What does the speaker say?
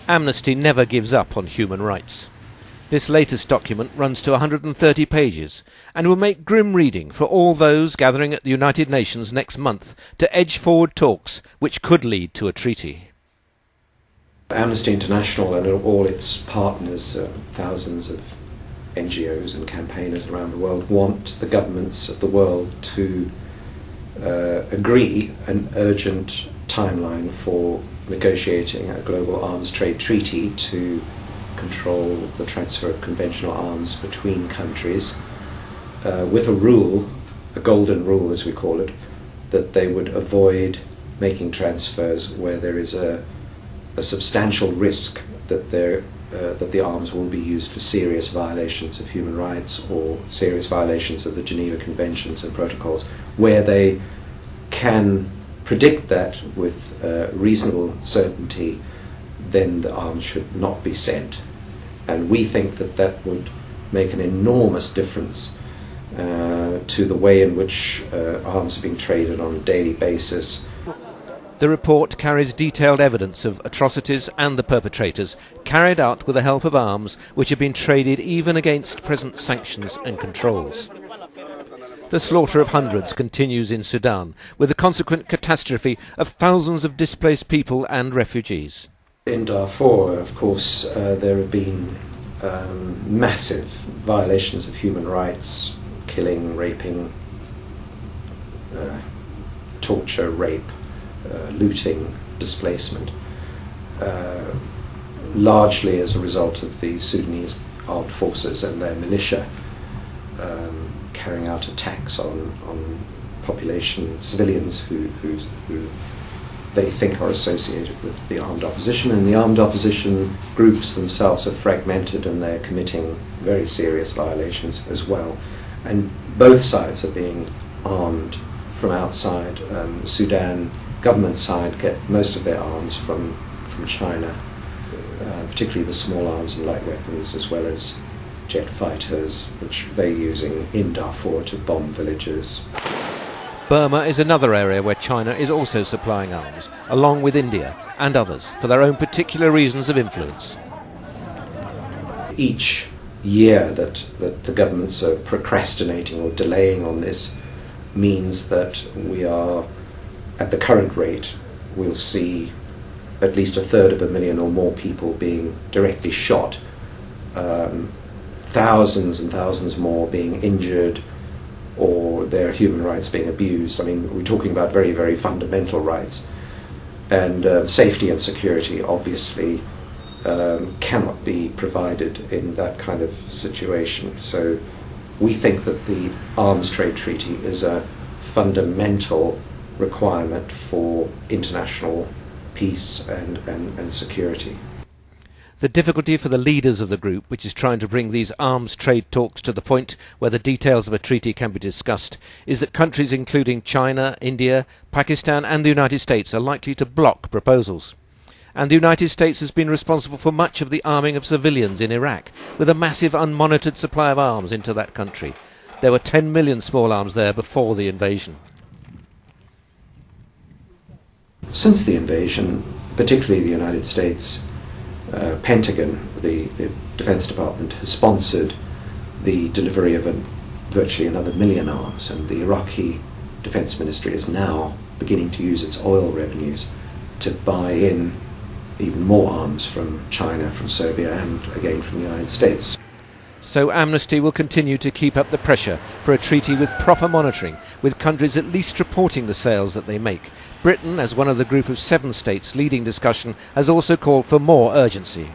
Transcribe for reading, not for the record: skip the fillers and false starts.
Amnesty never gives up on human rights. This latest document runs to 130 pages and will make grim reading for all those gathering at the United Nations next month to edge forward talks which could lead to a treaty. Amnesty International and all its partners, thousands of NGOs and campaigners around the world, want the governments of the world to agree an urgent timeline for negotiating a global arms trade treaty to control the transfer of conventional arms between countries, with a rule, a golden rule as we call it, that they would avoid making transfers where there is a substantial risk that the arms will be used for serious violations of human rights or serious violations of the Geneva Conventions and protocols, where they can predict that with reasonable certainty. Then the arms should not be sent. And we think that that would make an enormous difference to the way in which arms are being traded on a daily basis. The report carries detailed evidence of atrocities and the perpetrators carried out with the help of arms which have been traded even against present sanctions and controls. The slaughter of hundreds continues in Sudan, with the consequent catastrophe of thousands of displaced people and refugees. In Darfur, of course, there have been massive violations of human rights, killing, raping, torture, rape, looting, displacement, largely as a result of the Sudanese armed forces and their militia carrying out attacks on population, civilians who they think are associated with the armed opposition, and the armed opposition groups themselves are fragmented and they're committing very serious violations as well. And both sides are being armed from outside. The Sudan government side get most of their arms from China, particularly the small arms and light weapons, as well as jet fighters, which they're using in Darfur to bomb villages. Burma is another area where China is also supplying arms, along with India and others, for their own particular reasons of influence. Each year that the governments are procrastinating or delaying on this means that we are, at the current rate, we'll see at least 1/3 or more people being directly shot, thousands and thousands more being injured, or their human rights being abused. I mean, we're talking about very, very fundamental rights. And safety and security, obviously, cannot be provided in that kind of situation. So we think that the arms trade treaty is a fundamental requirement for international peace and security. The difficulty for the leaders of the group, which is trying to bring these arms trade talks to the point where the details of a treaty can be discussed, is that countries including China, India, Pakistan and the United States are likely to block proposals. And the United States has been responsible for much of the arming of civilians in Iraq, with a massive unmonitored supply of arms into that country. There were 10 million small arms there before the invasion. Since the invasion, particularly the United States, Pentagon, the Defense Department, has sponsored the delivery of virtually another million arms, and the Iraqi Defense Ministry is now beginning to use its oil revenues to buy in even more arms from China, from Serbia and again from the United States. So Amnesty will continue to keep up the pressure for a treaty with proper monitoring, with countries at least reporting the sales that they make. Britain, as one of the group of 7 states leading discussion, has also called for more urgency.